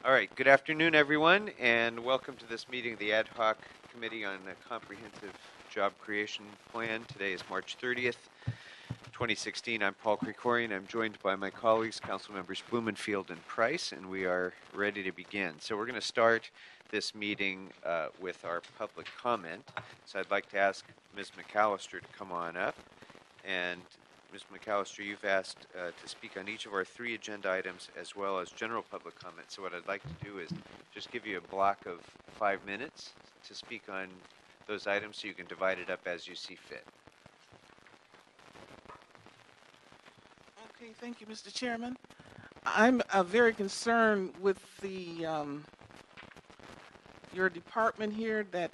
All right, good afternoon, everyone, and welcome to this meeting of the Ad Hoc Committee on a Comprehensive Job Creation Plan. Today is March 30th, 2016. I'm Paul Krikorian. I'm joined by my colleagues, Council Members Blumenfield and Price, and we are ready to begin. So we're going to start this meeting with our public comment. So I'd like to ask Ms. McAllister to come on up. And Ms. McAllister, you've asked to speak on each of our 3 agenda items as well as general public comment. So what I'd like to do is just give you a block of 5 minutes to speak on those items so you can divide it up as you see fit. Okay, thank you, Mr. Chairman. I'm very concerned with the your department here, that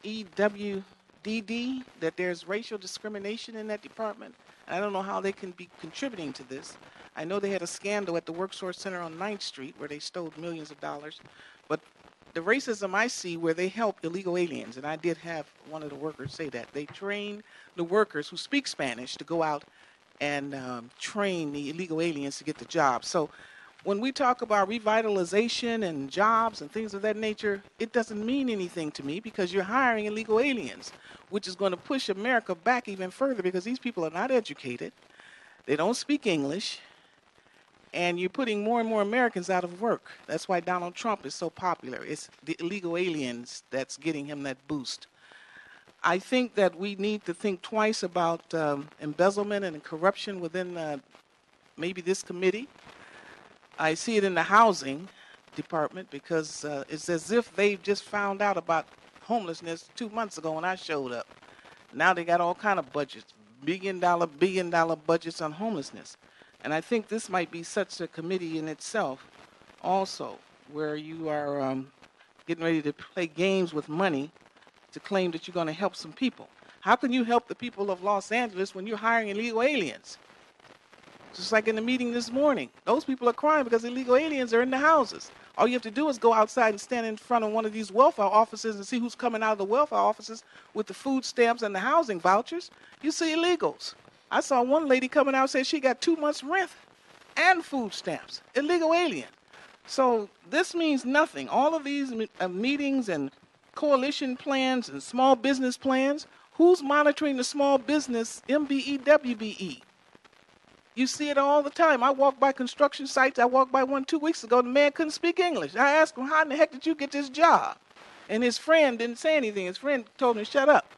EWDD, that there's racial discrimination in that department. I don't know how they can be contributing to this. I know they had a scandal at the WorkSource Center on 9th Street where they stole millions of dollars. But the racism I see where they help illegal aliens, and I did have one of the workers say that, they train the workers who speak Spanish to go out and train the illegal aliens to get the job. So when we talk about revitalization and jobs and things of that nature, it doesn't mean anything to me because you're hiring illegal aliens, which is going to push America back even further because these people are not educated, they don't speak English, and you're putting more and more Americans out of work. That's why Donald Trump is so popular. It's the illegal aliens that's getting him that boost. I think that we need to think twice about embezzlement and corruption within maybe this committee. I see it in the housing department because it's as if they've just found out about homelessness 2 months ago when I showed up. Now they got all kind of budgets, billion dollar budgets on homelessness. And I think this might be such a committee in itself also, where you are getting ready to play games with money to claim that you're going to help some people. How can you help the people of Los Angeles when you're hiring illegal aliens? Just like in the meeting this morning, those people are crying because illegal aliens are in the houses. All you have to do is go outside and stand in front of one of these welfare offices and see who's coming out of the welfare offices with the food stamps and the housing vouchers. You see illegals. I saw one lady coming out and said she got 2 months' rent and food stamps. Illegal alien. So this means nothing. All of these meetings and coalition plans and small business plans, who's monitoring the small business MBE, WBE? You see it all the time. I walk by construction sites. I walked by one 2 weeks ago. The man couldn't speak English. I asked him, how in the heck did you get this job? And his friend didn't say anything. His friend told him to shut up.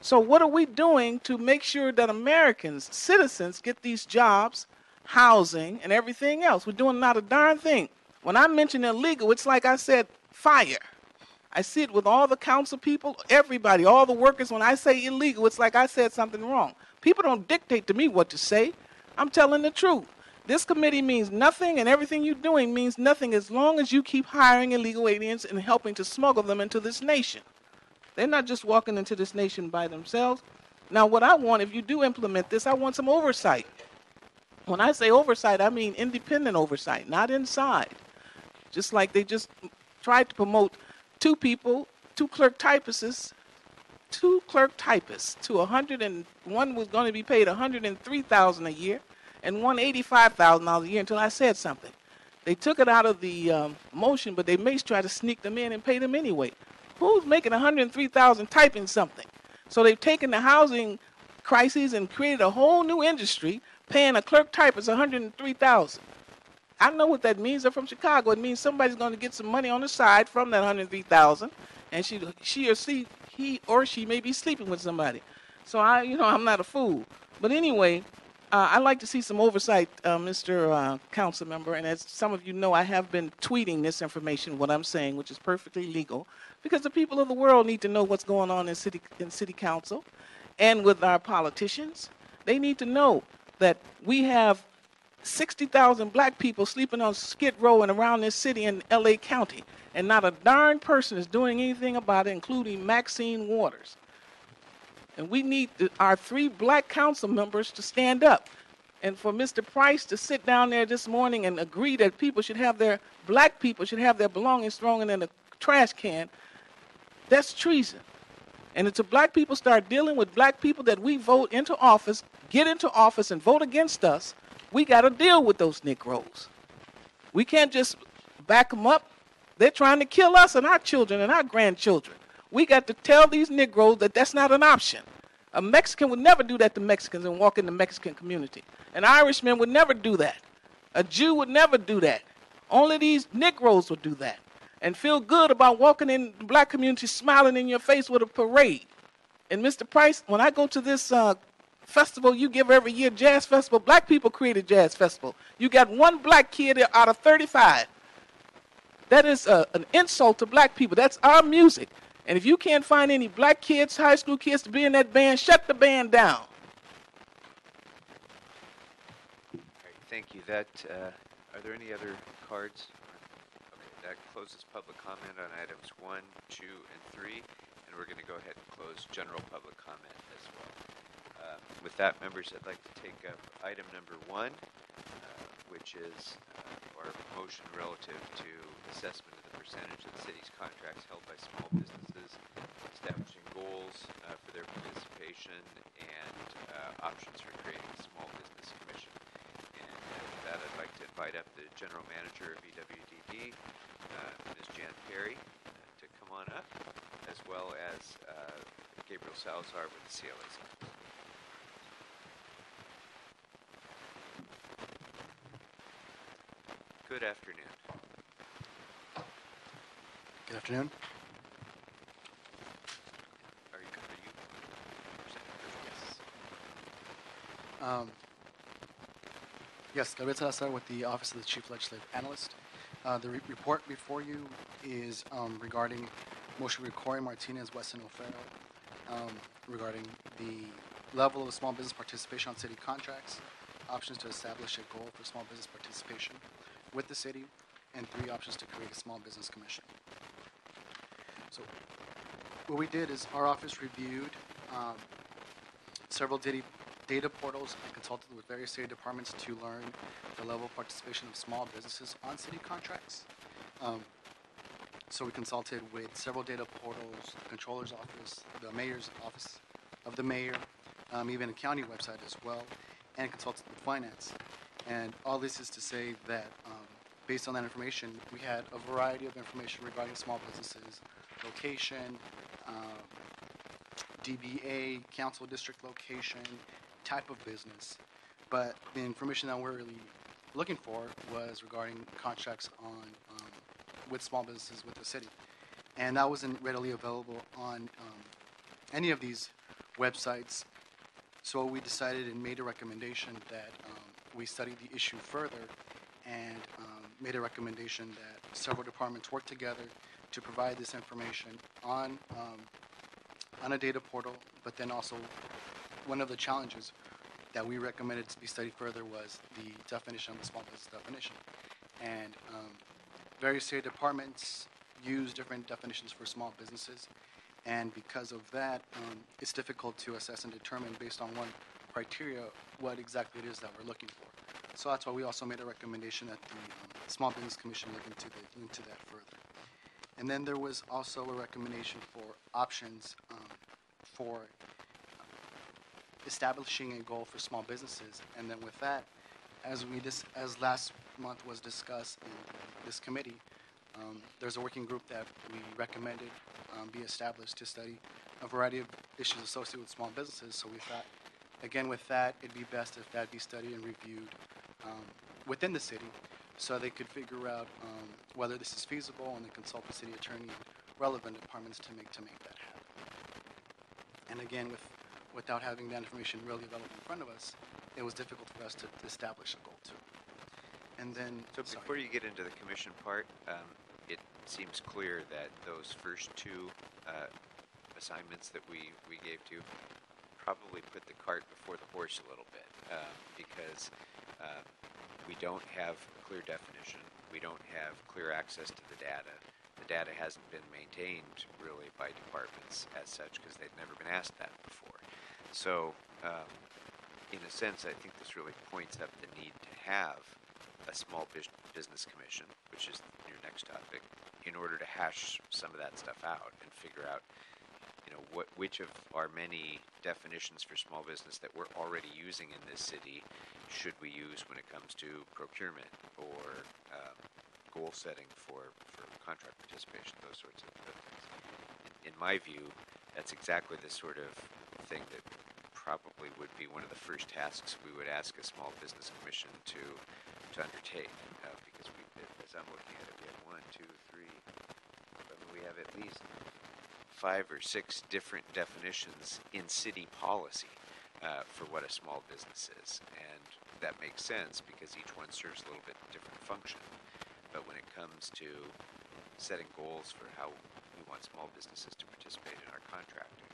So what are we doing to make sure that Americans, citizens, get these jobs, housing, and everything else? We're doing not a darn thing. When I mention illegal, it's like I said, fire. I see it with all the council people, everybody, all the workers. When I say illegal, it's like I said something wrong. People don't dictate to me what to say. I'm telling the truth. This committee means nothing, and everything you're doing means nothing as long as you keep hiring illegal aliens and helping to smuggle them into this nation. They're not just walking into this nation by themselves. Now, what I want, if you do implement this, I want some oversight. When I say oversight, I mean independent oversight, not inside. Just like they just tried to promote 2 people, 2 clerk typists, to 100, and one was going to be paid $103,000 a year, and one $85,000 a year until I said something. They took it out of the motion, but they may try to sneak them in and pay them anyway. Who's making $103,000 typing something? So they've taken the housing crises and created a whole new industry, paying a clerk typist $103,000. I know what that means. They're from Chicago. It means somebody's going to get some money on the side from that $103,000, and he or she may be sleeping with somebody. So I'm not a fool. But anyway, I'd like to see some oversight, Mr. Council Member. And as some of you know, I have been tweeting this information, what I'm saying, which is perfectly legal, because the people of the world need to know what's going on in city council and with our politicians. They need to know that we have 60,000 black people sleeping on Skid Row and around this city in L.A. County, and not a darn person is doing anything about it, including Maxine Waters. And we need our 3 black council members to stand up. And for Mr. Price to sit down there this morning and agree that black people should have their belongings thrown in a trash can, that's treason. And until black people start dealing with black people that we vote into office, get into office and vote against us, we got to deal with those Negroes. We can't just back them up They're trying to kill us and our children and our grandchildren. We got to tell these Negroes that that's not an option. A Mexican would never do that to Mexicans and walk in the Mexican community. An Irishman would never do that. A Jew would never do that. Only these Negroes would do that and feel good about walking in the black community smiling in your face with a parade. And Mr. Price, when I go to this festival you give every year, jazz festival, black people created jazz festival. You got one black kid out of 35. That is an insult to black people. That's our music. And if you can't find any black kids, high school kids to be in that band, shut the band down. All right, thank you. That are there any other cards? Okay, that closes public comment on items 1, 2, and 3, and we're going to go ahead and close general public comment as well. With that, members, I'd like to take up item number 1, which is our motion relative to assessment of the percentage of the city's contracts held by small businesses, establishing goals for their participation, and options for creating a small business commission. And with that, I'd like to invite up the general manager of EWDD, Ms. Jan Perry, to come on up, as well as Gabriel Salazar with the CLAs. Good afternoon. Good afternoon. Are you presenting first? Yes. Yes, Gabriel Salazar with the Office of the Chief Legislative Analyst. The report before you is regarding motion recording Martinez, Weston, O'Farrell, regarding the level of small business participation on city contracts, options to establish a goal for small business participation with the city, and 3 options to create a small business commission. So what we did is our office reviewed several data portals and consulted with various city departments to learn the level of participation of small businesses on city contracts. So we consulted with several data portals, the controller's office, the mayor's office of the mayor, even a county website as well, and consulted with finance. And all this is to say that based on that information, we had a variety of information regarding small businesses, location, DBA, council district location, type of business. But the information that we're really looking for was regarding contracts on with small businesses with the city. And that wasn't readily available on any of these websites. So we decided and made a recommendation that we study the issue further and made a recommendation that several departments work together to provide this information on a data portal. But then also one of the challenges that we recommended to be studied further was the definition of the small business definition. And various state departments use different definitions for small businesses. And because of that, it's difficult to assess and determine based on one criteria what exactly it is that we're looking for. So that's why we also made a recommendation that the Small Business Commission look into that further. And then there was also a recommendation for options for establishing a goal for small businesses. And then with that, as last month was discussed in this committee, there's a working group that we recommended be established to study a variety of issues associated with small businesses. So we thought, again, with that, it'd be best if that be studied and reviewed within the city so they could figure out whether this is feasible and then consult the city attorney and relevant departments to make that happen. And again, without having that information really available in front of us, it was difficult for us to establish a goal too. And then, So before you get into the commission part, it seems clear that those first 2 assignments that we gave to you probably put the cart before the horse a little bit because we don't have a clear definition. We don't have clear access to the data. The data hasn't been maintained really by departments as such because they've never been asked that before. So in a sense, I think this really points up the need to have a small business commission, which is your next topic, in order to hash some of that stuff out and figure out, which of our many definitions for small business that we're already using in this city should we use when it comes to procurement or goal setting for contract participation, those sorts of things. In my view, that's exactly the sort of thing that probably would be one of the first tasks we would ask a small business commission to undertake, because as I'm looking at it, we have one, two, three. I mean, we have at least 5 or 6 different definitions in city policy for what a small business is, and that makes sense because each one serves a little bit different function. But when it comes to setting goals for how we want small businesses to participate in our contracting,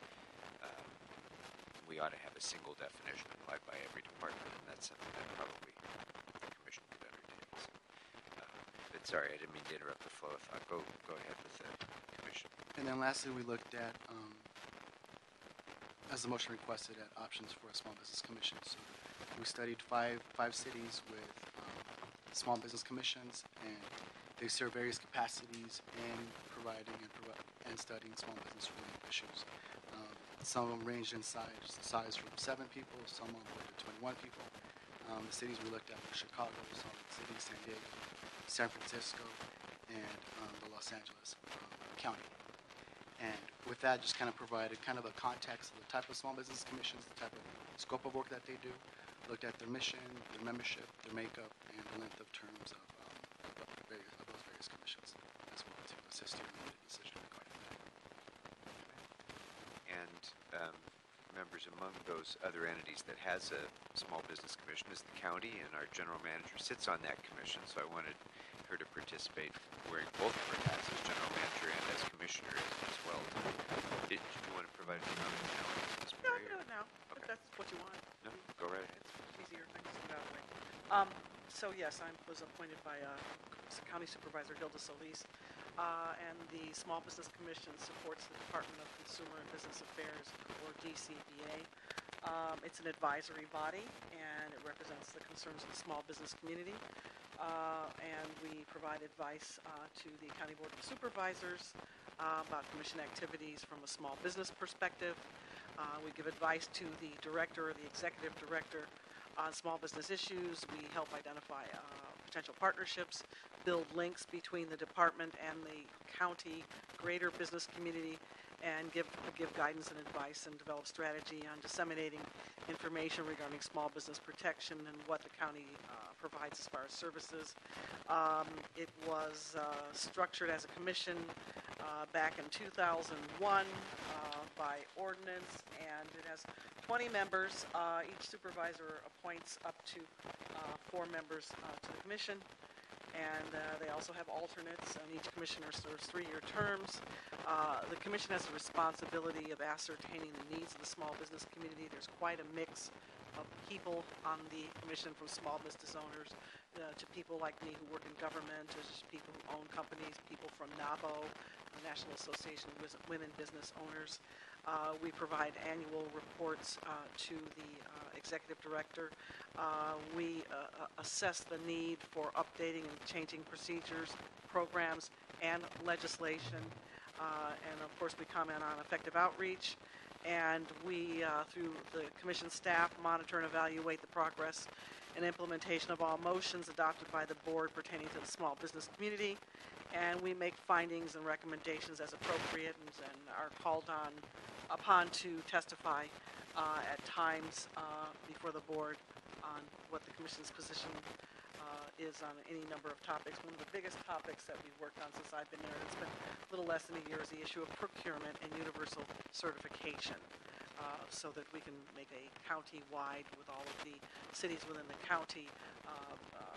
we ought to have a single definition applied by every department, and that's something that probably the commission could undertake. So, but sorry, I didn't mean to interrupt the flow of thought. Go ahead with the commission. And then lastly, we looked at, as the motion requested, at options for a small business commission. So we studied five cities with small business commissions, and they serve various capacities in providing and studying small business related issues. Some of them ranged in size from 7 people, some all the way to 21 people. The cities we looked at were Chicago, Salt Lake City, San Diego, San Francisco, and the Los Angeles County. And with that, just kind of provided kind of a context of the type of small business commissions, the type of scope of work that they do, looked at their mission, their membership, their makeup, and the length of terms of those various commissions, as well to assist you in the decision regarding that. And members, among those other entities that has a small business commission is the county, and our general manager sits on that commission, so I wanted her to participate wearing both of her hats as general manager and as commissioner as well. Did you want to provide a comment now? No, I can do it now, if Okay. that's what you want. No, go right ahead. It's easier, I can just get out of the way. So yes, I was appointed by County Supervisor Hilda Solis, and the Small Business Commission supports the Department of Consumer and Business Affairs, or DCBA. It's an advisory body, and it represents the concerns of the small business community. And we provide advice to the County Board of Supervisors about commission activities from a small business perspective. We give advice to the director or the executive director on small business issues. We help identify potential partnerships, build links between the department and the county greater business community, and give guidance and advice and develop strategy on disseminating information regarding small business protection and what the county provides as far as services. It was structured as a commission back in 2001 by ordinance, and it has 20 members. Each supervisor appoints up to 4 members to the commission. And they also have alternates, and each commissioner serves 3-year terms. The commission has the responsibility of ascertaining the needs of the small business community. There's quite a mix of people on the commission, from small business owners to people like me who work in government, to just people who own companies, people from NABO, the National Association of Women Business Owners. We provide annual reports to the executive director. We assess the need for updating and changing procedures, programs, and legislation. And of course, we comment on effective outreach. And we, through the commission staff, monitor and evaluate the progress and implementation of all motions adopted by the board pertaining to the small business community. And we make findings and recommendations as appropriate, and are called upon to testify at times before the board on what the commission's position is on any number of topics. One of the biggest topics that we've worked on since I've been there, it's been a little less than a year, is the issue of procurement and universal certification, so that we can make a county-wide, with all of the cities within the county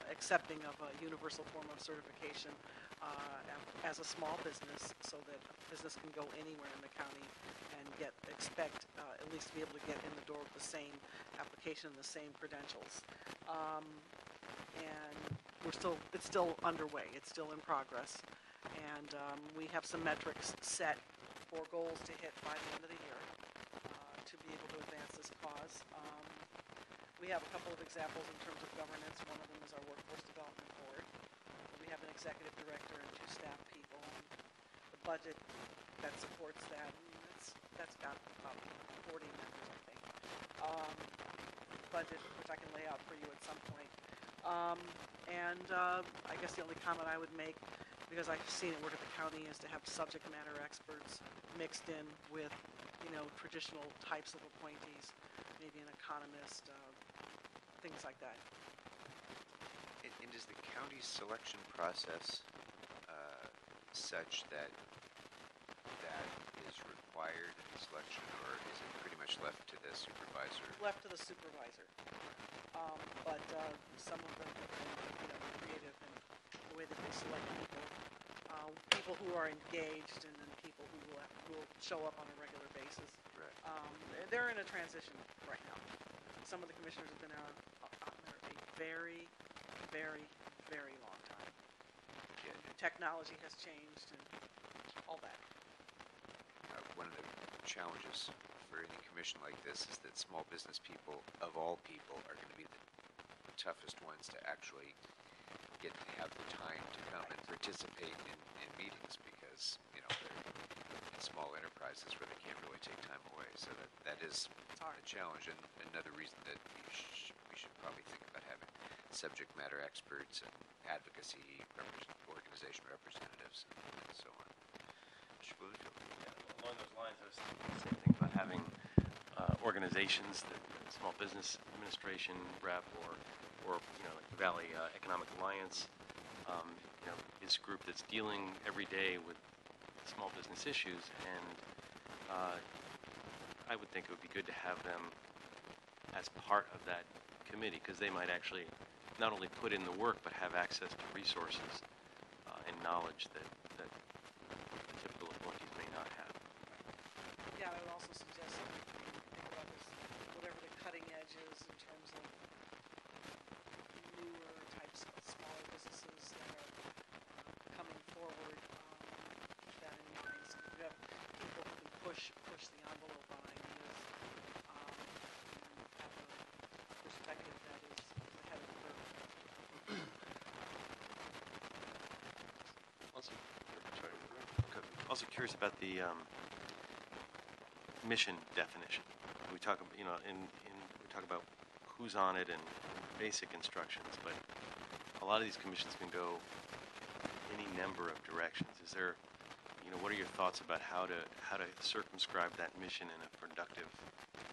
accepting of a universal form of certification as a small business, so that a business can go anywhere in the county and expect at least to be able to get in the door with the same application and the same credentials. And it's still underway. It's still in progress. And we have some metrics set for goals to hit by the end of the year to be able to advance this cause. We have a couple of examples in terms of governance. One of them is our Workforce Development Board. We have an executive director and 2 staff people. And the budget that supports that, that's got about 40 members, I think. Budget, which I can lay out for you at some point. I guess the only comment I would make because I've seen it work at the county, is to have subject matter experts mixed in with, traditional types of appointees, maybe an economist, things like that. And is the county's selection process such that that is required in the selection, or is it pretty much left to the supervisor? Left to the supervisor. But some of them have been, creative in the way that they select people. People who are engaged, and then people who will show up on a regular basis. Right. They're in a transition right now. Some of the commissioners have been on there a very, very, very long time. Yeah. Technology has changed and all that. One of the challenges for any commission like this is that small business people, of all people, are going to be the toughest ones to actually get to have the time to come and participate in meetings, because they're in small enterprises where they can't really take time away. So that is a challenge, and another reason that we should probably think about having subject matter experts and advocacy organization representatives and so on. Mr. Bloomfield. Yeah, along those lines, I was thinking the same thing about having organizations, the Small Business Administration rep, or like the Valley Economic Alliance, is a group that's dealing every day with small business issues, and I would think it would be good to have them as part of that committee, because they might actually not only put in the work but have access to resources and knowledge that the typical appointees may not have. Yeah, I would also suggest that we think about this, whatever the cutting edge is in terms of newer types of smaller businesses that are coming forward. Keep that in mind. So if you have people who can push the envelope on ideas, and have a perspective that is ahead of the curve. Also curious about the mission definition. We talk about, we talk about who's on it and basic instructions, but a lot of these commissions can go any number of directions. Is there, what are your thoughts about how to circumscribe that mission in a productive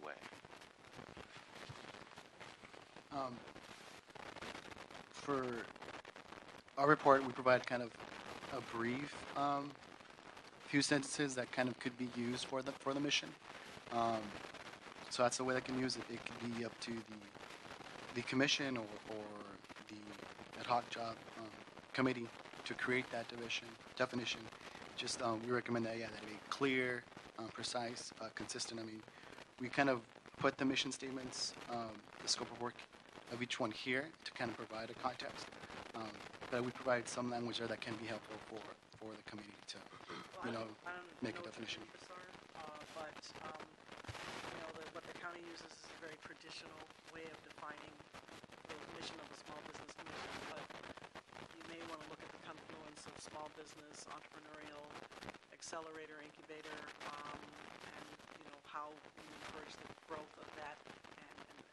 way? For our report, we provide kind of a brief few sentences that kind of could be used for the mission. So that's the way they can use it. It could be up to the commission or the ad hoc job committee to create that definition. Just we recommend that that be clear, precise, consistent. I mean, we kind of put the mission statements, the scope of work of each one here to kind of provide a context. But we provide some language there that can be helpful for the committee to, I don't make know a definition. What your interests are, but what the county uses is a very traditional way of defining the mission of a small business commission. But you may want to look at the confluence of small business, entrepreneurial, accelerator, incubator, and how you encourage the growth of that,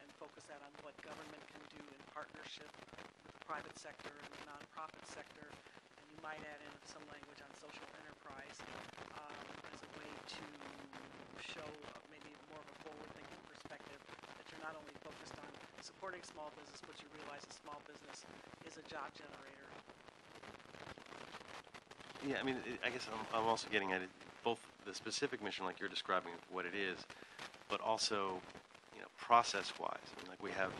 and focus that on what government can do in partnership with the private sector and the nonprofit sector. You might add in some language on social enterprise as a way to show maybe more of a forward-thinking perspective, that you're not only focused on supporting small business, but you realize a small business is a job generator. Yeah, I mean, I guess I'm also getting at it, both the specific mission, like you're describing what it is, but also, process-wise. I mean, like we have,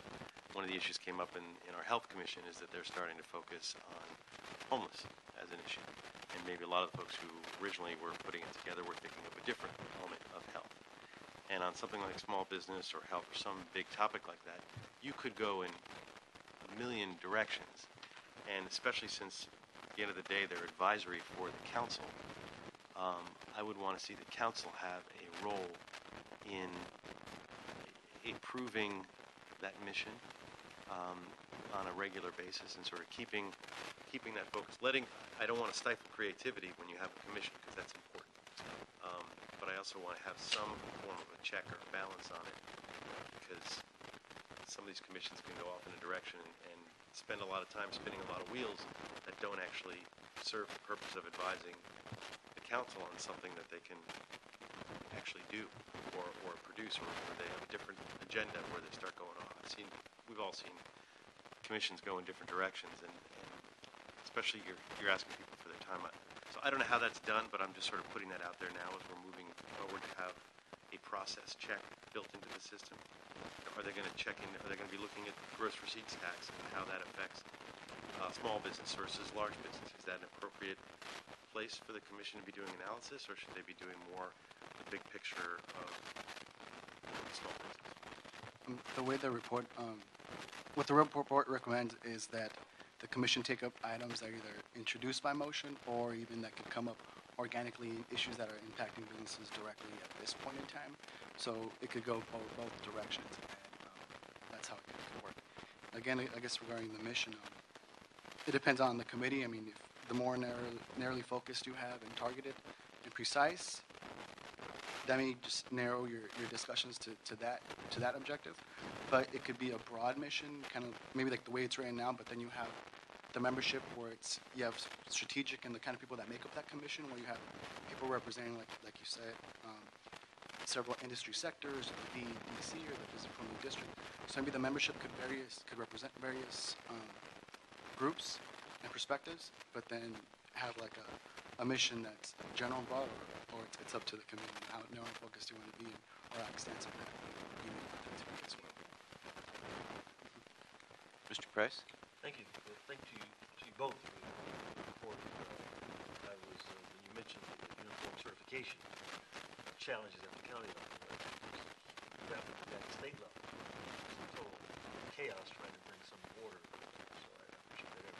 one of the issues came up in our health commission is that they're starting to focus on homeless as an issue. And maybe a lot of the folks who originally were putting it together were thinking of a different element of health. And on something like small business or health or some big topic like that, you could go in a million directions. And especially since at the end of the day they're advisory for the council, I would want to see the council have a role in approving that mission on a regular basis and sort of keeping that focus. I don't want to stifle creativity when you have a commission, because that's important. But I also want to have some form of a check or a balance on it, because some of these commissions can go off in a direction and spend a lot of time spinning a lot of wheels that don't actually serve the purpose of advising the council on something that they can actually do or produce, or they have a different agenda where they start going off. We've all seen commissions go in different directions, and especially you're asking people for their time. So I don't know how that's done, but I'm just sort of putting that out there now as we're moving forward to have a process check built into the system. Are they going to check in? Are they going to be looking at gross receipts tax and how that affects small business versus large business? Is that an appropriate place for the commission to be doing analysis, or should they be doing more the big picture of small business? The way the report, what the report recommends is that the commission take up items that are either introduced by motion or even that could come up organically, issues that are impacting businesses directly at this point in time. So it could go both directions, and that's how it could work. Again, I guess regarding the mission, it depends on the committee. I mean, if the more narrowly focused you have and targeted and precise, that may just narrow your discussions to that objective. But it could be a broad mission, kind of maybe like the way it's written now, but then you have the membership where you have strategic and the kind of people that make up that commission, where you have people representing, like you said, several industry sectors, the DC or the business from the district. So maybe the membership could represent various groups and perspectives, but then have like a mission that's general and broad, or it's up to the committee and how narrow and focused you want to be, or how extensive that you need that to be as well. Mr. Price? Thank you. Thank you to you both for the report. I was, when you mentioned the uniform certification challenges at the county level, definitely at the state level, it's total chaos trying to bring some order. So I appreciate that.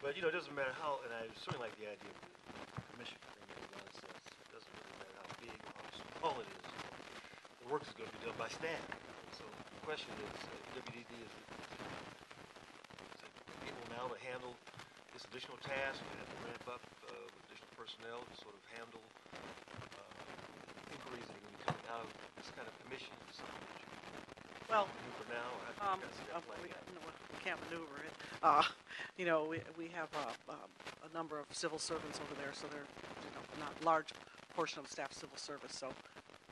But, it doesn't matter how, and I certainly like the idea of the commission. I think it makes a lot of sense. It doesn't really matter how big or how small it is. The work is going to be done by staff. So the question is, WDD is able now to handle this additional task and have to ramp up with additional personnel to sort of handle inquiries that are going to be coming out of this kind of commission. Well, For now, or how do you guys see that playing out? we can't maneuver it. We have a number of civil servants over there, so they're not large portion of staff civil service, so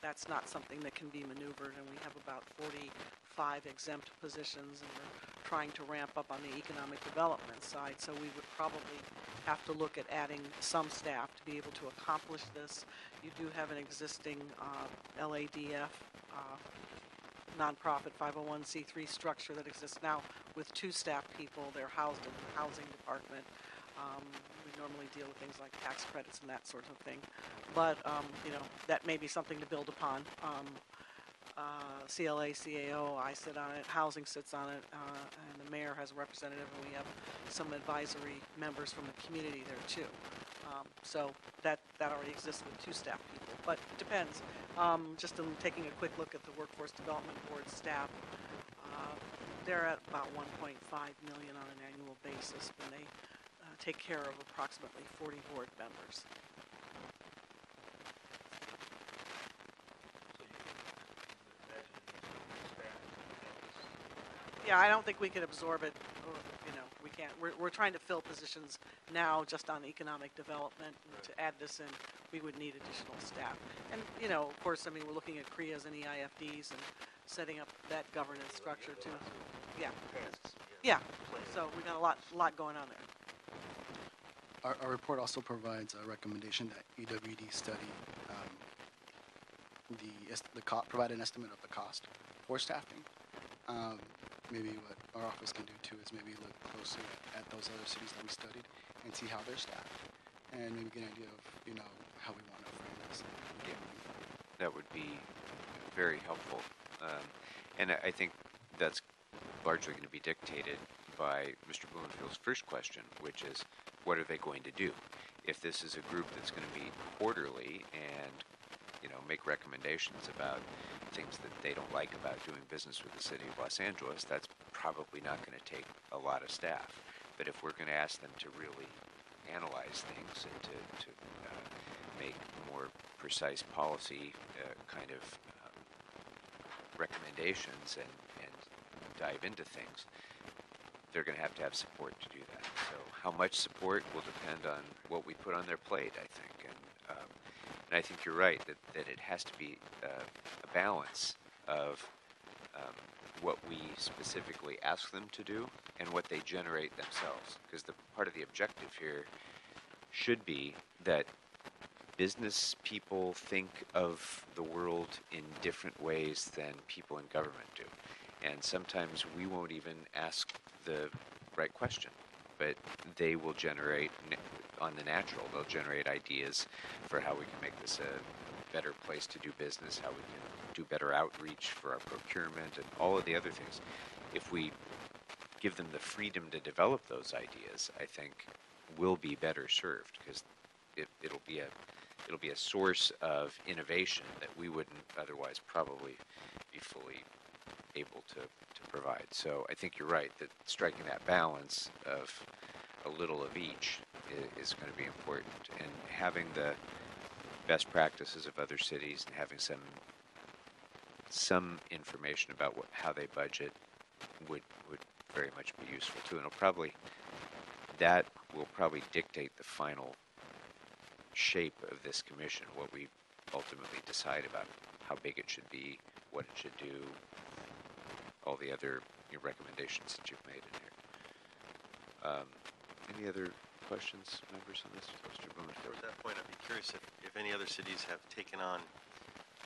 that's not something that can be maneuvered. And we have about 45 exempt positions, and we're trying to ramp up on the economic development side. So we would probably have to look at adding some staff to be able to accomplish this. You do have an existing LADF nonprofit 501c3 structure that exists now with 2 staff people. They're housed in the housing department. We normally deal with things like tax credits and that sort of thing. But, that may be something to build upon. CLA, CAO, I sit on it, housing sits on it, and the mayor has a representative, and we have some advisory members from the community there too. So that already exists with 2 staff people, but it depends. Just in taking a quick look at the Workforce Development Board staff, they're at about $1.5 million on an annual basis when they take care of approximately 40 board members. Yeah, I don't think we can absorb it. We can't. We're trying to fill positions now just on economic development. And to add this in, we would need additional staff. And, of course, we're looking at CREAs and EIFDs and setting up that governance structure too. Yeah. Yeah. So we got a lot going on there. Our report also provides a recommendation that EWD study provide an estimate of the cost for staffing. Maybe what our office can do too is maybe look closely at those other cities that we studied and see how they're staffed, and maybe get an idea of how we want to frame this. Yeah, that would be very helpful, and I think that's largely going to be dictated by Mr. Blumenfield's first question, which is, what are they going to do? If this is a group that's going to meet quarterly and make recommendations about things that they don't like about doing business with the city of Los Angeles, that's probably not going to take a lot of staff. But if we're going to ask them to really analyze things and to make more precise policy kind of recommendations and dive into things, they're going to have support to do that. So how much support will depend on what we put on their plate, I think. And I think you're right that it has to be a balance of what we specifically ask them to do and what they generate themselves. Because the part of the objective here should be that business people think of the world in different ways than people in government do. And sometimes we won't even ask the right question, but they will generate, on the natural, they'll generate ideas for how we can make this a better place to do business, how we can do better outreach for our procurement, and all of the other things. If we give them the freedom to develop those ideas, I think we'll be better served, because it'll be a source of innovation that we wouldn't otherwise probably be fully able to provide. So I think you're right that striking that balance of a little of each is going to be important, and having the best practices of other cities and having some information about how they budget would very much be useful too. And that will probably dictate the final shape of this commission, what we ultimately decide about how big it should be, what it should do, all the other recommendations that you've made in here. Any other questions, members, on this? Mr. At Blumenfeld. that point, I'd be curious if any other cities have taken on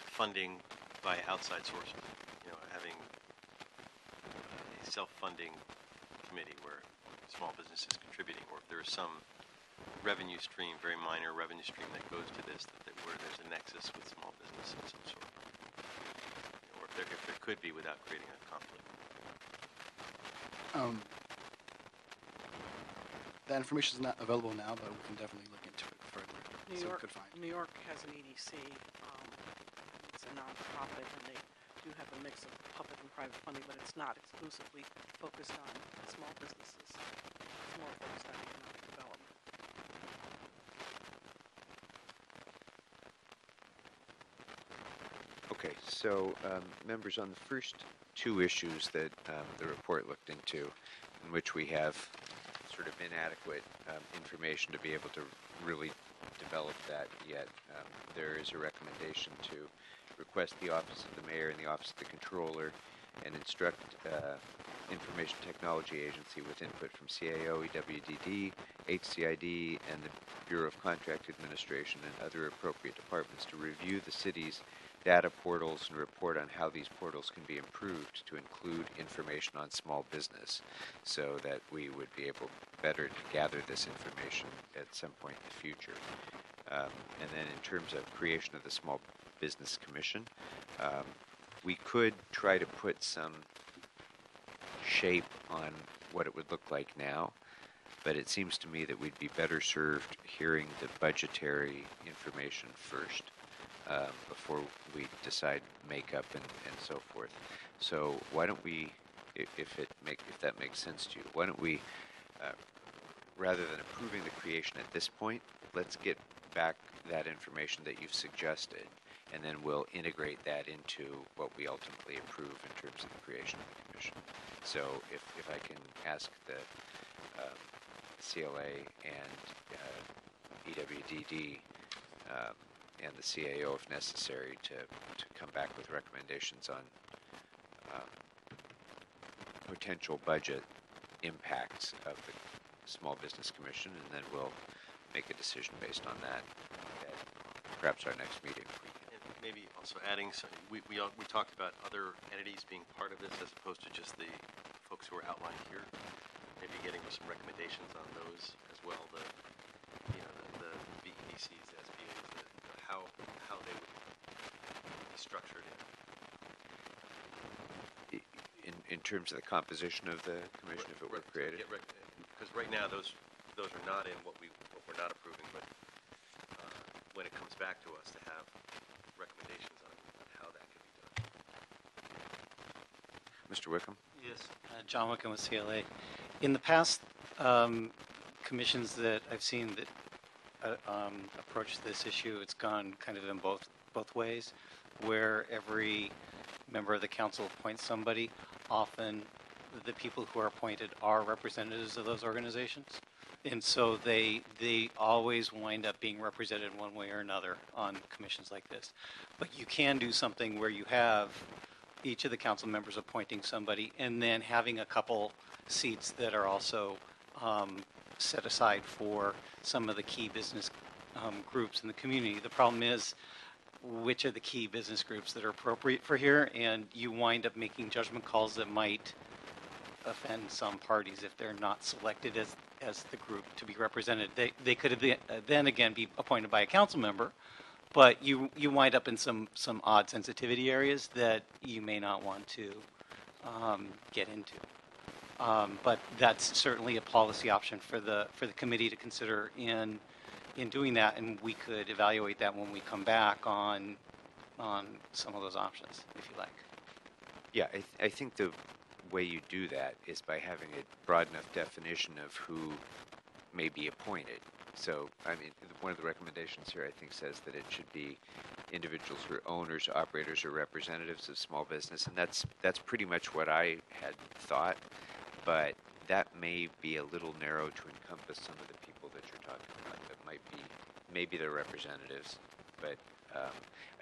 funding by outside sources, having a self-funding committee where small business is contributing, or if there is some revenue stream, very minor revenue stream that goes to this, where there's a nexus with small business of some sort, or if there could be without creating a conflict. That information is not available now, but we can definitely look into it further. New so we York, could find. New York has an EDC. It's a nonprofit, and they do have a mix of public and private funding, but it's not exclusively focused on small businesses. It's more focused on economic development. Okay, so members, on the first two issues that the report looked into, in which we have sort of inadequate information to be able to really develop that yet, there is a recommendation to request the Office of the Mayor and the Office of the Controller and instruct Information Technology Agency with input from CAO, EWDD, HCID, and the Bureau of Contract Administration and other appropriate departments to review the city's data portals and report on how these portals can be improved to include information on small business, so that we would be able better to gather this information at some point in the future. And then in terms of creation of the Small Business Commission, we could try to put some shape on what it would look like now, but it seems to me that we'd be better served hearing the budgetary information first, before we decide makeup and so forth. So why don't we, if that makes sense to you, why don't we, rather than approving the creation at this point, let's get back that information that you've suggested, and then we'll integrate that into what we ultimately approve in terms of the creation of the commission. So if I can ask the CLA and EWDD and the CAO, if necessary, to come back with recommendations on potential budget impacts of the Small Business Commission, and then we'll make a decision based on that at perhaps our next meeting. And maybe also adding, we talked about other entities being part of this as opposed to just the folks who are outlined here. Maybe getting some recommendations on those as well. The BEDCs, the SBAs, how they would be structured In terms of the composition of the commission, if it were created? Because right now those are not in what we're not approving, but when it comes back to us to have recommendations on how that can be done. Mr. Wickham? Yes, John Wickham with CLA. In the past commissions that I've seen that approach this issue, it's gone kind of in both ways, where every member of the council appoints somebody. Often the people who are appointed are representatives of those organizations. And so they always wind up being represented one way or another on commissions like this. But you can do something where you have each of the council members appointing somebody and then having a couple seats that are also set aside for some of the key business groups in the community. The problem is which are the key business groups that are appropriate for here, and you wind up making judgment calls that might offend some parties if they're not selected as the group to be represented. They could have then again be appointed by a council member, but you wind up in some odd sensitivity areas that you may not want to get into. But that's certainly a policy option for the committee to consider in doing that, and we could evaluate that when we come back on some of those options, if you like. Yeah, I think the way you do that is by having a broad enough definition of who may be appointed. So, I mean, one of the recommendations here, I think, says that it should be individuals who are owners, operators, or representatives of small business, and that's pretty much what I had thought, but that may be a little narrow to encompass some of the people that you're talking about. That might be, maybe they're representatives, but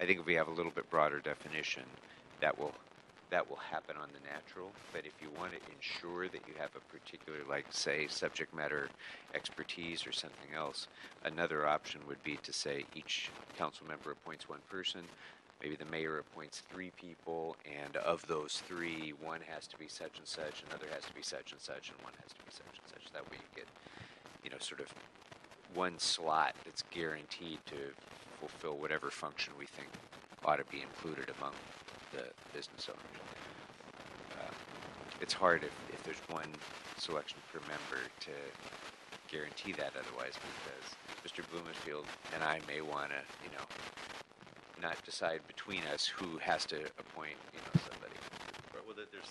I think if we have a little bit broader definition, that will happen on the natural. But if you want to ensure that you have a particular, like, say, subject matter expertise or something else, another option would be to say each council member appoints one person. Maybe the mayor appoints 3 people, and of those 3, one has to be such and such, another has to be such and such, and one has to be such and such. That way you get, sort of one slot that's guaranteed to fulfill whatever function we think ought to be included among the business owners. It's hard if there's one selection per member to guarantee that otherwise, because Mr. Blumenfield and I may want to, not decide between us who has to appoint, somebody. Right, well, there's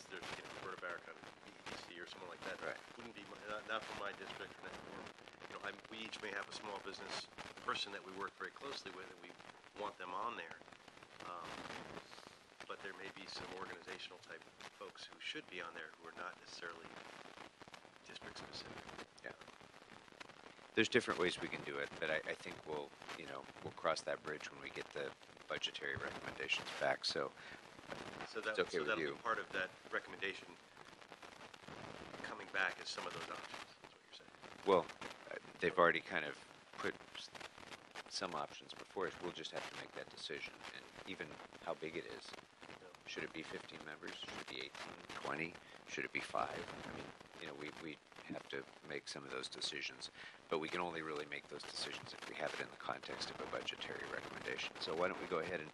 Roberta Barrett out of EDC or someone like that. Right. Wouldn't be not from my district, or we each may have a small business person that we work very closely with, and we want them on there. But there may be some organizational type folks who should be on there who are not necessarily district specific. Yeah. There's different ways we can do it, but I think we'll cross that bridge when we get the budgetary recommendations back. So That'll okay with be you. part of that recommendation coming back as some of those options. Is what you're saying. Well, they've already kind of put some options before us. We'll just have to make that decision, and even how big it is. Should it be 15 members? Should it be 18, 20? Should it be 5? I mean, we have to make some of those decisions, but we can only really make those decisions if we have it in the context of a budgetary recommendation. So why don't we go ahead and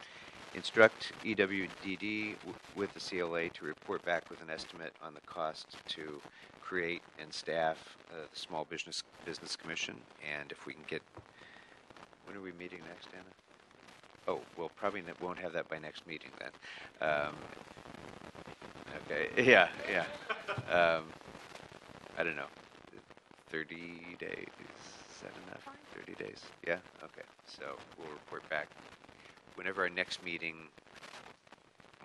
instruct EWDD with the CLA to report back with an estimate on the cost to create and staff the Small Business Commission, and if we can get, when are we meeting next, Anna? Oh, well, probably won't have that by next meeting then. Okay, yeah. I don't know, 30 days, is that enough? 30 days, yeah, okay. So we'll report back whenever our next meeting,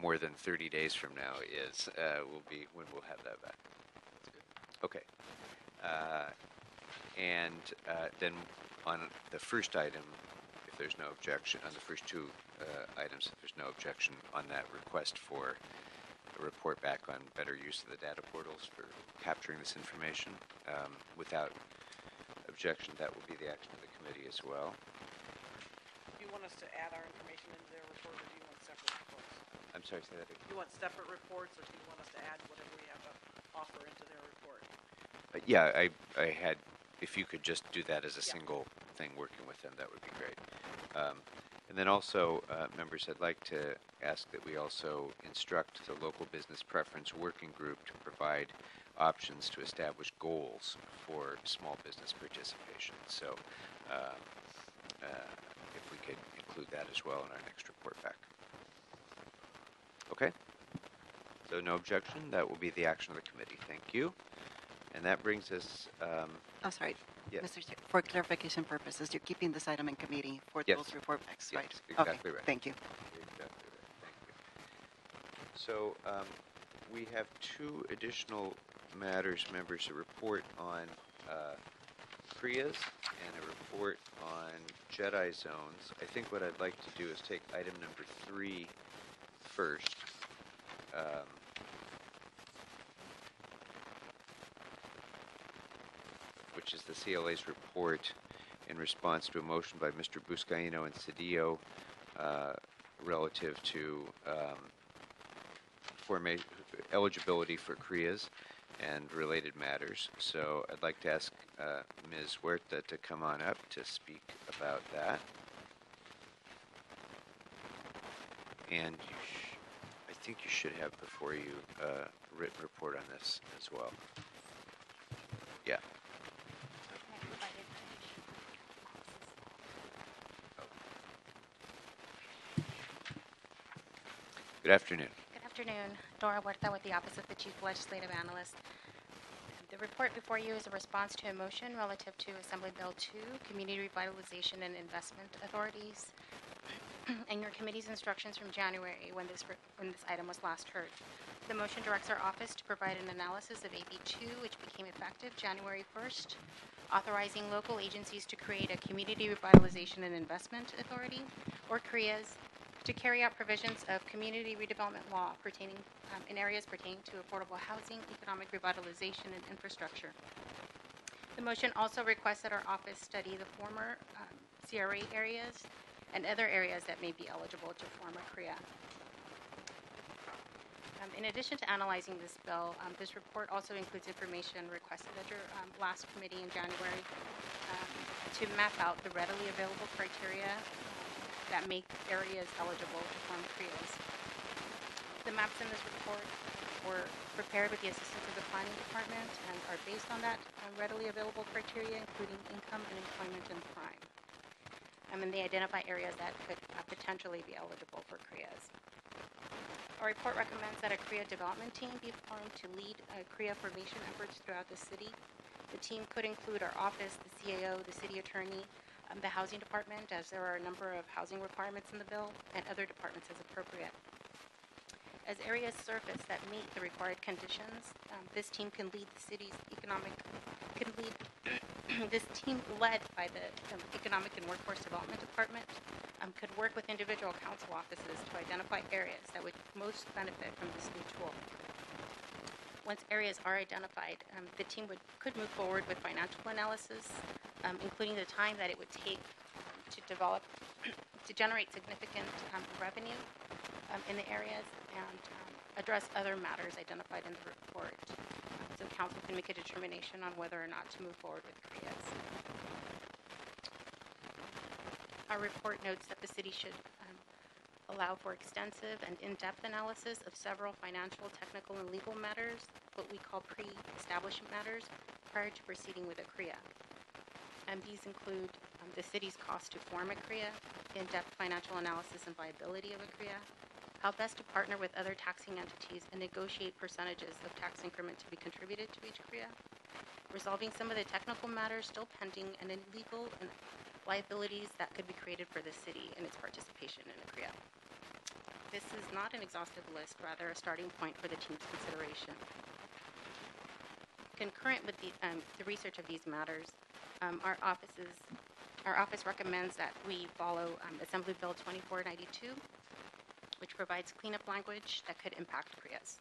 more than 30 days from now, is, will be when we'll have that back. Okay. And then on the first item, if there's no objection, on the first 2 items, if there's no objection on that request for a report back on better use of the data portals for capturing this information, without objection, that will be the action of the committee as well. Do you want us to add our information into their report, or do you want separate reports? I'm sorry, say that again. Do you want separate reports, or do you want us to add whatever we have to offer into their report? Yeah, I had, if you could just do that as a Yeah. single thing working with them, that would be great. And then also, members, I'd like to ask that we also instruct the local business preference working group to provide options to establish goals for small business participation. So if we could include that as well in our next report back. Okay? So no objection. That will be the action of the committee. Thank you. And that brings us, Oh, sorry. yes. Mr. Chair, for clarification purposes, you're keeping this item in committee for Yes. those report backs, Yes, right? exactly Okay, right. thank you. Exactly right. Thank you. So we have 2 additional matters, members, to report on CREAs and a report on Jedi zones. I think what I'd like to do is take item number 3 first. Which is the CLA's report in response to a motion by Mr. Buscaino and Cedillo relative to eligibility for CREAs and related matters. So I'd like to ask Ms. Huerta to come on up to speak about that. And I think you should have before you a written report on this as well. Yeah. Good afternoon. Good afternoon. Dora Huerta with the Office of the Chief Legislative Analyst. The report before you is a response to a motion relative to Assembly Bill 2, Community Revitalization and Investment Authorities, and your committee's instructions from January when this item was last heard. The motion directs our office to provide an analysis of AB 2, which became effective January 1st, authorizing local agencies to create a Community Revitalization and Investment Authority, or CREAs, to carry out provisions of community redevelopment law pertaining in areas pertaining to affordable housing, economic revitalization, and infrastructure. The motion also requests that our office study the former CRA areas and other areas that may be eligible to form a CREA. In addition to analyzing this bill, this report also includes information requested at your last committee in January to map out the readily available criteria that make areas eligible to form CREAs. The maps in this report were prepared with the assistance of the Planning Department and are based on that readily available criteria, including income and employment and crime. And they identify areas that could potentially be eligible for CREAs. Our report recommends that a CREA development team be formed to lead CREA formation efforts throughout the city. The team could include our office, the CAO, the city attorney, the housing department, as there are a number of housing requirements in the bill, and other departments as appropriate. As areas surface that meet the required conditions, this team can lead the city's this team led by the Economic and Workforce Development Department could work with individual council offices to identify areas that would most benefit from this new tool. Once areas are identified, the team could move forward with financial analysis, including the time that it would take to generate significant revenue in the areas and address other matters identified in the report. So council can make a determination on whether or not to move forward with CREAs. Our report notes that the city should allow for extensive and in-depth analysis of several financial, technical, and legal matters, what we call pre-establishment matters, prior to proceeding with a CREA. And these include the city's cost to form a CREA, in-depth financial analysis and viability of a CREA, how best to partner with other taxing entities and negotiate percentages of tax increment to be contributed to each CREA, resolving some of the technical matters still pending and any legal and liabilities that could be created for the city in its participation in a CREA. This is not an exhaustive list, rather a starting point for the team's consideration. Concurrent with the research of these matters, our office recommends that we follow Assembly Bill 2492, which provides cleanup language that could impact CREAs.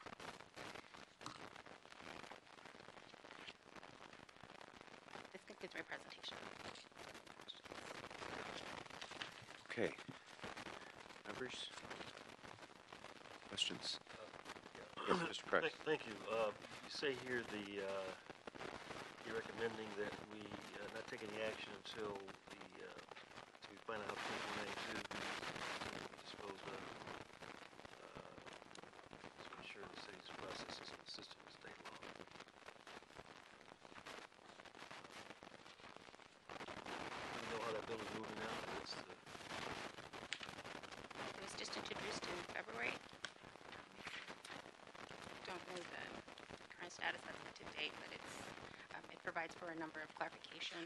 This concludes my presentation. Okay. Members? Questions? Yes, Mr. Price. Thank you. You say here you're recommending that we not take any action until we find out how 2492 is disposed of. To ensure the city's processes and consistent with state law. Do you know how that bill is moving now? It was just introduced in February. Don't know the current status that's up to date, but it provides for a number of clarification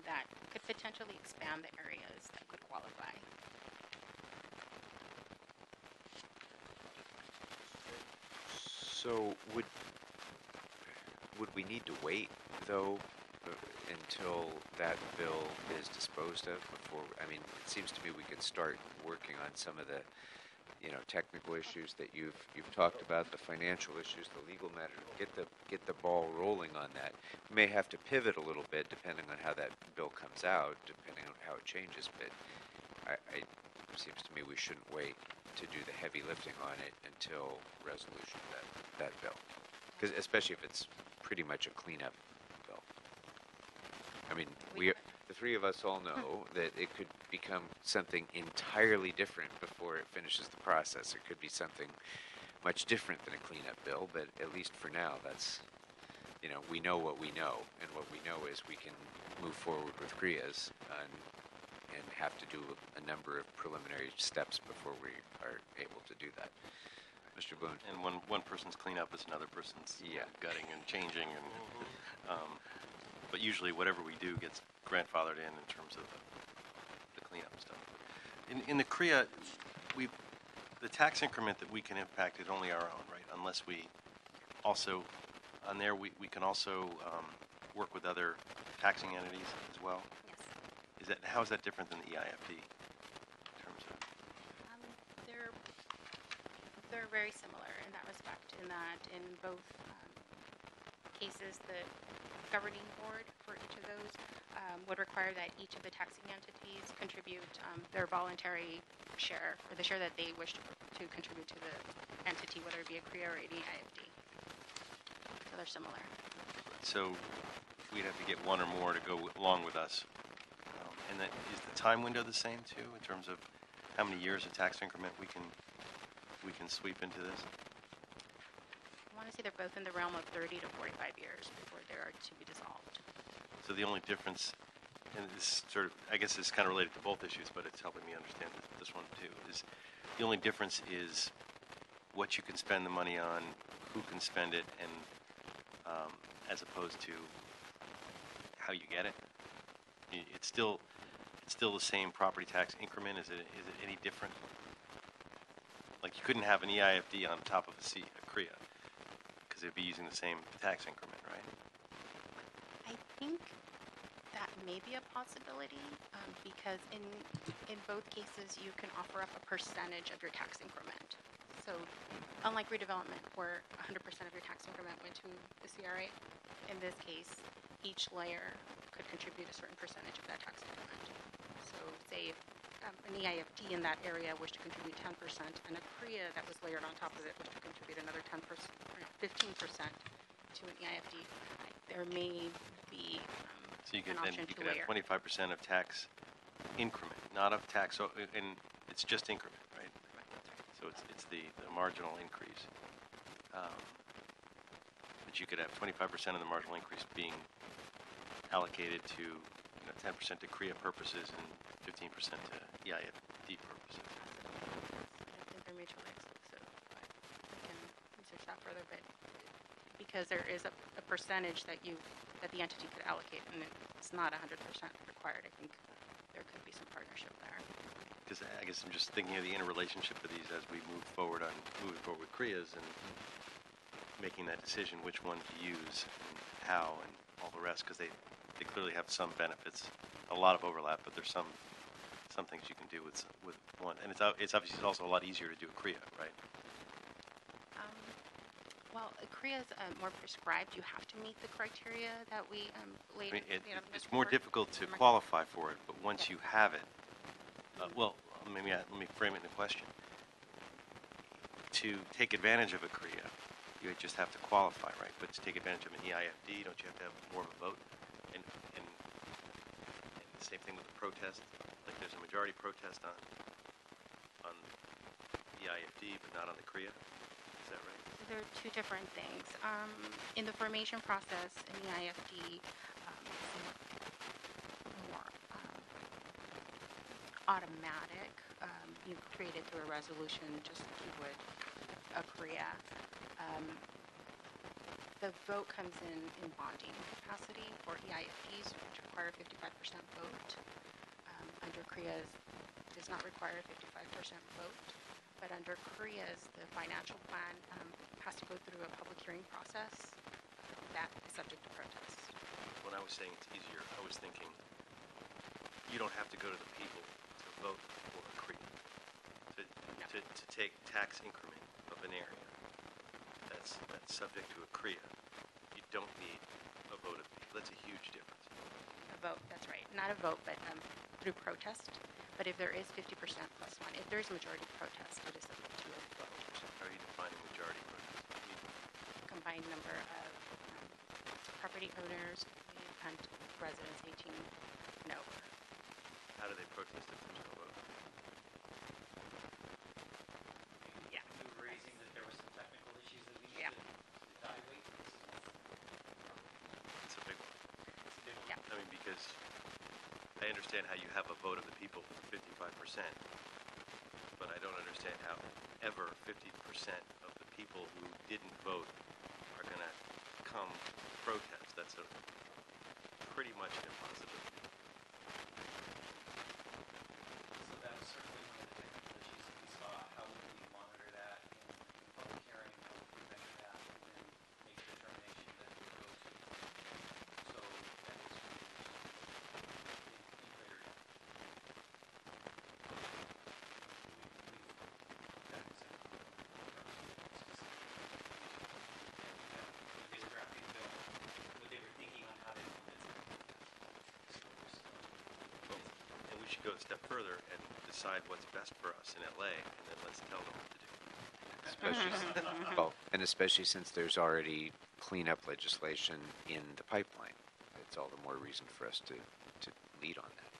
that could potentially expand the areas that could qualify. So would we need to wait, though, until that bill is disposed of before, I mean, it seems to me we could start working on some of the, technical issues that you've talked about, the financial issues, the legal matter, get the ball rolling on that. We may have to pivot a little bit depending on how that bill comes out, depending on how it changes, but it seems to me we shouldn't wait to do the heavy lifting on it until resolution of that bill. Because especially if it's pretty much a cleanup bill. I mean, the three of us all know that it could become something entirely different before it finishes the process. It could be something much different than a cleanup bill, but at least for now, that's, we know what we know, and what we know is we can move forward with CREAs and have to do a number of preliminary steps before we are able to do that. Mr. Boone? And one person's cleanup is another person's gutting and changing, and but usually whatever we do gets grandfathered in terms of the cleanup stuff. In the CREA, the tax increment that we can impact is only our own, right? Unless we also, on there, we can also work with other taxing entities as well. Yes. How is that different than the EIFD in terms of? They're very similar in that respect, in that in both cases, the governing board for each of those would require that each of the taxing entities contribute their voluntary share, or the share that they wish to contribute to the entity, whether it be a CREA or an EIFD. So they're similar. So we'd have to get one or more to go along with us. And that, is the time window the same too, in terms of how many years of tax increment we can sweep into this? I want to say they're both in the realm of 30 to 45 years before they are to be dissolved. So the only difference, and this sort of, I guess it's kind of related to both issues, but it's helping me understand this one too, is the only difference is what you can spend the money on, who can spend it, and as opposed to how you get it. It's still the same property tax increment. Is it any different? Like you couldn't have an EIFD on top of a CREA because they'd be using the same tax increment, right? I think that may be a possibility because in both cases you can offer up a percentage of your tax increment. So unlike redevelopment where 100% of your tax increment went to the CRA, in this case each layer could contribute a certain percentage of that tax increment. So say if an EIFD in that area wished to contribute 10% and a CREA that was layered on top of it wished to contribute another 10%, 15% to an EIFD, there may be so you could, an option you to could layer. have 25% of tax increment, not of tax, and it's just increment, right? So it's the marginal increase. But you could have 25% of the marginal increase being allocated to 10% to CREA purposes and 15% to EIFD purposes. I think they're mutually exclusive, but we can research that further. But because there is a percentage that the entity could allocate, and it's not 100% required, I think there could be some partnership there. Because I guess I'm just thinking of the interrelationship of these as we move forward with CREAs and making that decision which one to use and how and all the rest, because they clearly have some benefits, a lot of overlap, but there's some things you can do with one, and it's obviously also a lot easier to do a CREA, right? Well, a CREA is more prescribed. You have to meet the criteria that we laid. It's more difficult to qualify for it, but once you have it, well, let me frame it in a question. To take advantage of a CREA, you just have to qualify, right? But to take advantage of an EIFD, don't you have to have more of a vote? And the same thing with the protest. Like there's a majority protest on the EIFD, but not on the CREA. Is that right? There are two different things. In the formation process, in the IFD, more automatic. You create it through a resolution, just like you would a CREA. The vote comes in bonding capacity for EIFDs, which require 55% vote. Under CREAs, does not require a 55% vote. But under CREAs, the financial plan has to go through a public hearing process that is subject to protest. when I was saying it's easier, I was thinking you don't have to go to the people to vote for a CREA. To take tax increment of an area that's subject to a CREA, you don't need a vote of the people. That's a huge difference. A vote, that's right. Not a vote, but through protest. But if there is 50% plus one, if there is majority protest, it is subject to a vote. How are you defining majority protest? Combined number of property owners and residents 18 and over. How do they protest if there's no vote? Yeah. You were raising that there were some technical issues that we need Yeah. to evaluate. It's a big one. Yeah. I mean, because I understand how you have a vote of the people for 55%, but I don't understand how ever 50% of the people who didn't vote are going to come protest. That's a pretty much an impossibility. So that was certainly one of the technical issues that we saw. How would we monitor that in public hearing? How would we measure that and then make a determination that we go to? So that is really be clear. They were drafting the bill, what they were thinking on how to implement it. So we're still. And we should go a step further and decide what's best for us in LA, and then let's tell them what to do. Especially, well, and especially since there's already cleanup legislation in the pipeline. It's all the more reason for us to lead on that.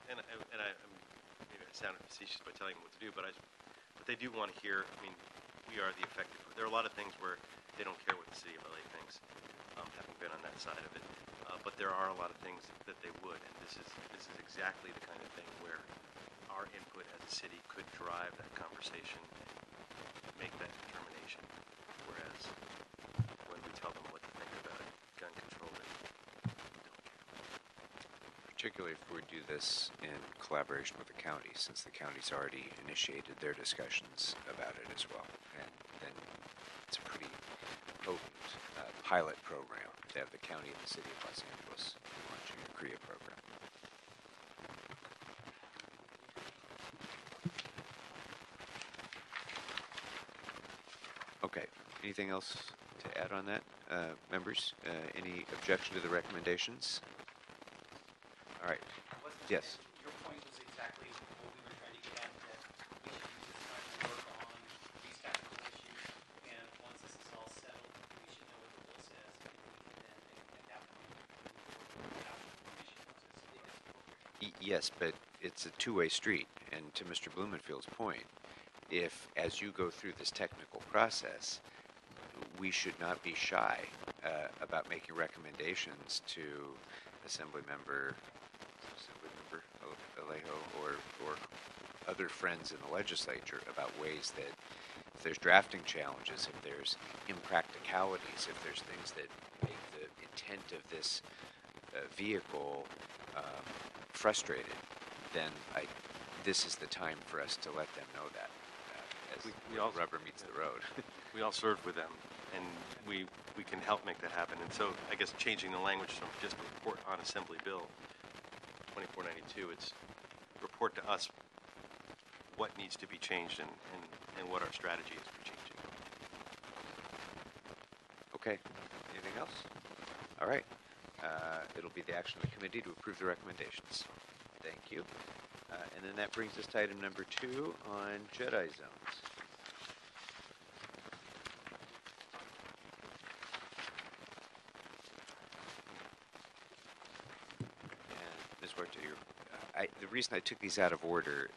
And maybe I sounded facetious by telling them what to do, but they do want to hear. I mean, we are the affected. There are a lot of things where they don't care what the city of LA thinks, having been on that side of it. But there are a lot of things that they would, and this is exactly the kind of thing where our input as a city could drive that conversation and make that determination. Whereas when we tell them what to think about it, gun control, they don't care. Particularly if we do this in collaboration with the county, since the county's already initiated their discussions about it as well. And then it's a pretty potent pilot program to have the county and the city of Los Angeles launching a CREA program. Okay, anything else to add on that, members? Any objection to the recommendations? All right. Yes. Your point was exactly what we were trying to get at, that we should use this time to work on these technical issues, and once this is all settled, we should know what the bill says, and we can then, at that point, move forward with the adoption process. Yes, but it's a two-way street. And to Mr. Blumenfield's point, if, as you go through this technical process, we should not be shy about making recommendations to Assemblymember Alejo or other friends in the legislature about ways that if there's drafting challenges, if there's impracticalities, if there's things that make the intent of this vehicle frustrated, then this is the time for us to let them know that as We all- rubber meets the road. We all served with them, and we can help make that happen. And so I guess changing the language from just report on Assembly Bill 2492, it's report to us what needs to be changed and what our strategy is for changing. Okay. Anything else? All right. It'll be the action of the committee to approve the recommendations. Thank you. And then that brings us to item number 2 on Jedi zones. And Ms. Huerta, the reason I took these out of order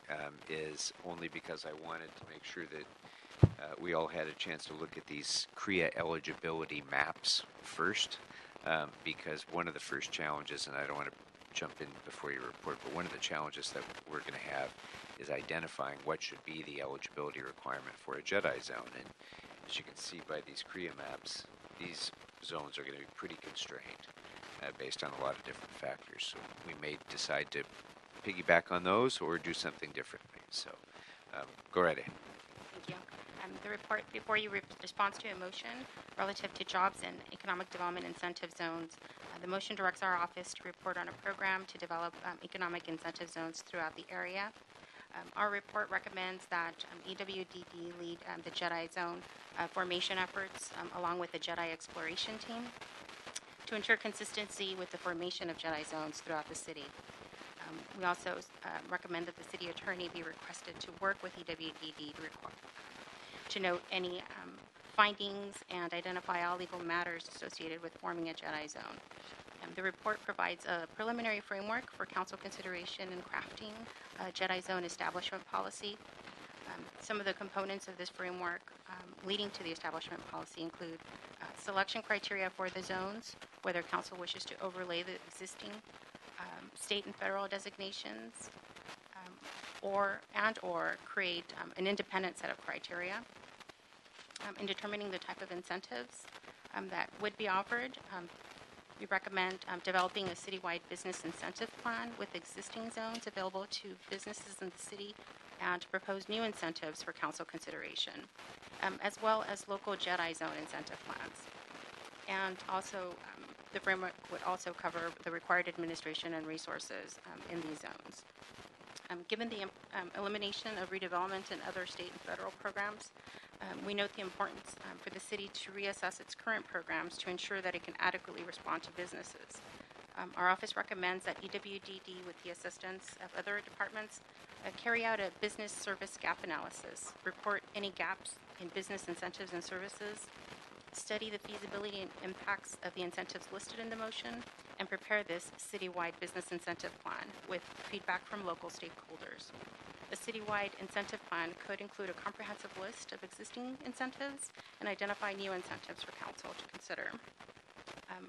is only because I wanted to make sure that we all had a chance to look at these CREA eligibility maps first, because one of the first challenges, and I don't want to jump in before your report, but one of the challenges that we're going to have is identifying what should be the eligibility requirement for a Jedi zone. And as you can see by these CREA maps, these zones are going to be pretty constrained based on a lot of different factors. So we may decide to piggyback on those or do something differently. So go right ahead. Thank you. The report before you responds to a motion relative to jobs and economic development incentive zones. The motion directs our office to report on a program to develop economic incentive zones throughout the area. Our report recommends that EWDD lead the JEDI zone formation efforts along with the JEDI exploration team to ensure consistency with the formation of JEDI zones throughout the city. We also recommend that the city attorney be requested to work with EWDD to note any findings and identify all legal matters associated with forming a JEDI zone. The report provides a preliminary framework for council consideration in crafting a JEDI zone establishment policy. Some of the components of this framework leading to the establishment policy include selection criteria for the zones, whether council wishes to overlay the existing state and federal designations, or create an independent set of criteria. In determining the type of incentives that would be offered, we recommend developing a citywide business incentive plan with existing zones available to businesses in the city and to propose new incentives for council consideration, as well as local JEDI zone incentive plans. And also, the framework would also cover the required administration and resources in these zones. Given the elimination of redevelopment and other state and federal programs, we note the importance for the city to reassess its current programs to ensure that it can adequately respond to businesses. Our office recommends that EWDD, with the assistance of other departments, carry out a business service gap analysis, report any gaps in business incentives and services, study the feasibility and impacts of the incentives listed in the motion, and prepare this citywide business incentive plan with feedback from local stakeholders. A citywide incentive plan could include a comprehensive list of existing incentives and identify new incentives for council to consider.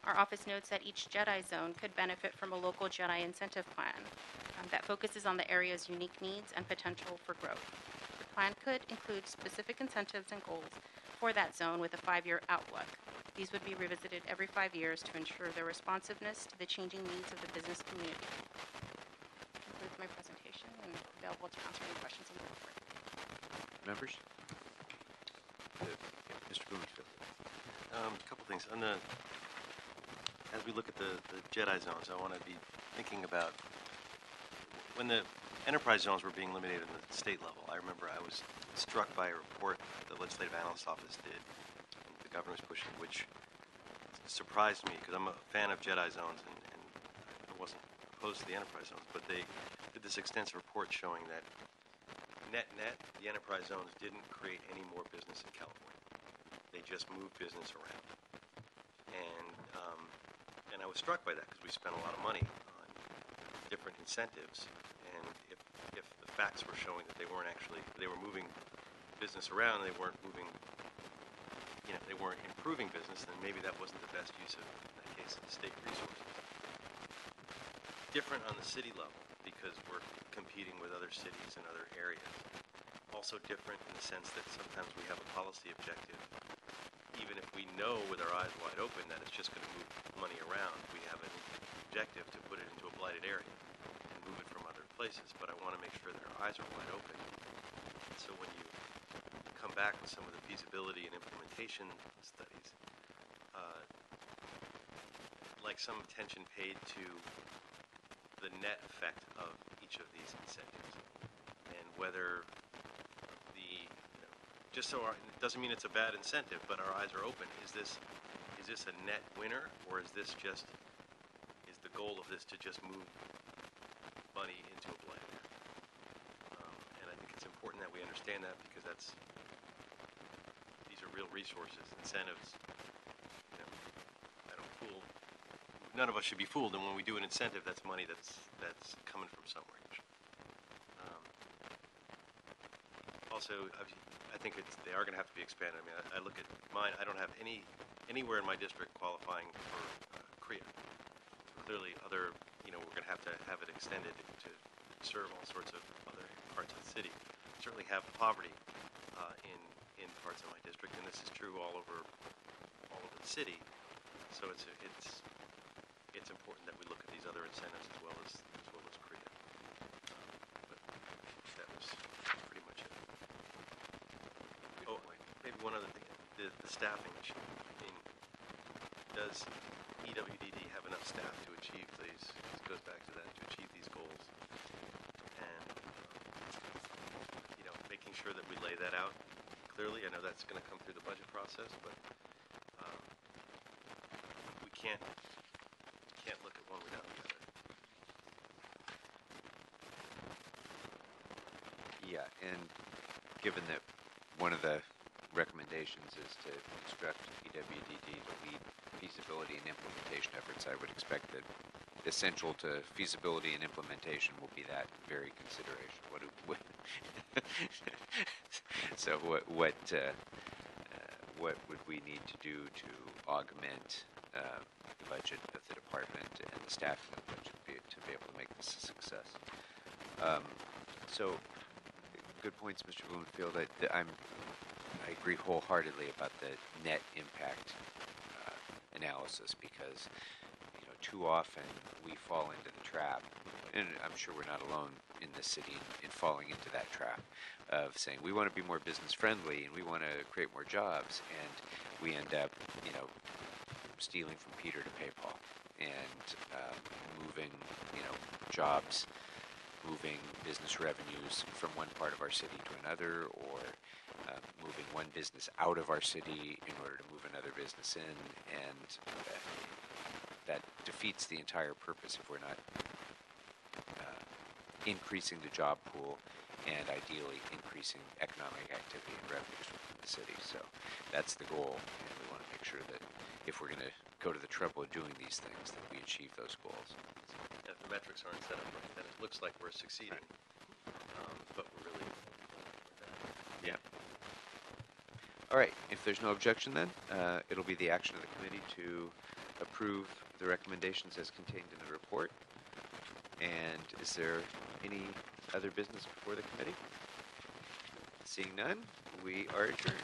Our office notes that each JEDI zone could benefit from a local JEDI incentive plan that focuses on the area's unique needs and potential for growth. The plan could include specific incentives and goals for that zone with a 5-year outlook. These would be revisited every 5 years to ensure their responsiveness to the changing needs of the business community. That concludes my presentation and available to answer any questions on the report. Members? Mr. Blumenfield. A couple things. As we look at the JEDI zones, I want to be thinking about when the enterprise zones were being eliminated in the state level. I remember I was struck by a report the Legislative Analyst Office did, the governor was pushing, which surprised me because I'm a fan of JEDI zones and I wasn't opposed to the enterprise zones, but they did this extensive report showing that net, the enterprise zones didn't create any more business in California. They just moved business around. And I was struck by that because we spent a lot of money on different incentives, and if the facts were showing that they were moving business around, they weren't they weren't improving business, then maybe that wasn't the best use of, in that case, the state resources. Different on the city level because we're competing with other cities and other areas. Also different in the sense that sometimes we have a policy objective. Even if we know with our eyes wide open that it's just going to move money around, we have an objective to put it into a blighted area and move it from other places. But I want to make sure that our eyes are wide open. So when you come back with some of the feasibility and implementation studies, like some attention paid to the net effect of each of these incentives and whether just so it doesn't mean it's a bad incentive, but our eyes are open. Is this a net winner, or is the goal of this to just move money into a blend? And I think it's important that we understand that because these are real resources, incentives. None of us should be fooled, and when we do an incentive, that's money that's coming from somewhere. Also, I think they are going to have to be expanded. I mean, I look at mine. I don't have anywhere in my district qualifying for CREA. Clearly, we're going to have it extended to serve all sorts of other parts of the city. We certainly have poverty in parts of my district, and this is true all over the city. So it's important that we look at these other incentives as well as CREA. But that was pretty much it. Oh, one other thing, the staffing issue. I mean, does EWDD have enough staff to achieve these, this goes back to that, to achieve these goals? And, making sure that we lay that out clearly. I know that's going to come through the budget process, but we can't look at one without the other. Yeah, and given that one of the recommendations is to instruct EWDD to lead feasibility and implementation efforts, I would expect that essential to feasibility and implementation will be that very consideration. So what would we need to do to augment the budget of the department and the staffing of the budget to be able to make this a success? So, good points, Mr. Bloomfield. I agree wholeheartedly about the net impact analysis because too often we fall into the trap, and I'm sure we're not alone in this city in falling into that trap of saying we want to be more business friendly and we want to create more jobs, and we end up stealing from Peter to pay Paul and moving jobs, moving business revenues from one part of our city to another, or moving one business out of our city in order to move another business in, and that defeats the entire purpose if we're not increasing the job pool and ideally increasing economic activity and revenues within the city. So that's the goal, and we want to make sure that if we're going to go to the trouble of doing these things, that we achieve those goals. If the metrics aren't set up right, then it looks like we're succeeding, but we're really yeah. All right. If there's no objection, then it'll be the action of the committee to approve the recommendations as contained in the report. And is there any other business before the committee? Seeing none, we are adjourned.